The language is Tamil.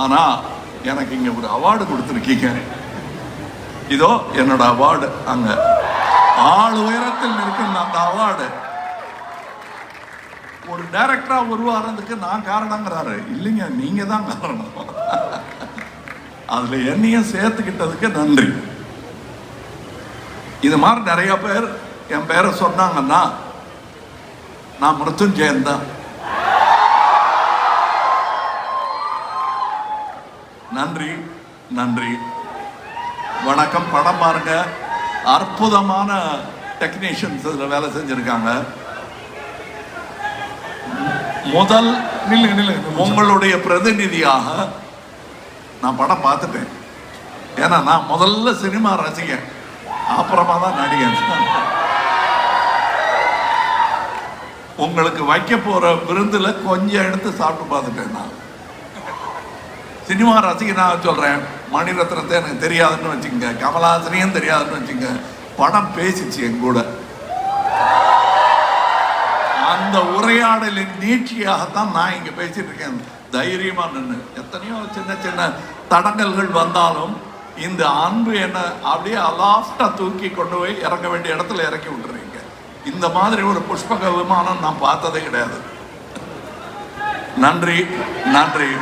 ஆனால் எனக்கு இங்கே ஒரு அவார்டு கொடுத்துருக்கீங்க. இதோ என்னோட அவார்டு. அங்கே ஆள் உயரத்தில் இருக்கும் அந்த அவார்டு. ஒரு டைரக்டரா உருவாகிறதுக்கு நான் காரணங்கிறாரு. இல்லைங்க, நீங்க தான் காரணம். அதுல என்னையும் சேர்த்துக்கிட்டதுக்கு நன்றி. இது மாதிரி நிறைய பேர் என் பேரை சொன்னாங்கன்னா நான் மிருத்யுஞ்சயன் தான். நன்றி நன்றி. வணக்கம். படம் பாருங்க. அற்புதமான டெக்னீஷியன்ஸ் இதில் வேலை செஞ்சிருக்காங்க. முதல் உங்களுடைய பிரதிநிதியாக நான் படம் பார்த்துட்டேன். ஏன்னா நான் முதல்ல சினிமா ரசிகன், அப்புறமா தான் நடிகன். உங்களுக்கு வைக்க போற விருந்துல கொஞ்சம் எடுத்து சாப்பிட்டு பார்த்துட்டேன். நான் சினிமா ரசிகனாக சொல்றேன். மணிரத்னத்தை எனக்கு தெரியாதுன்னு வச்சுங்க, கமலஹாசனையும் தெரியாதுன்னு வச்சுங்க. படம் பேசிச்சு என் கூட. அந்த உரையாடலின் நீட்சியாகத்தான் நான் இங்க பேசிட்டு இருக்கேன். தைரியமா நின்று எத்தனையோ சின்ன சின்ன தடங்கல்கள் வந்தாலும் இந்த அன்பு என்ன அப்படியே அலாஃப்டா தூக்கி கொண்டு போய் இறக்க வேண்டிய இடத்துல இறக்கி விட்டுறீங்க. இந்த மாதிரி ஒரு புஷ்பக விமானம் நான் பார்த்ததே கிடையாது. நன்றி நன்றி.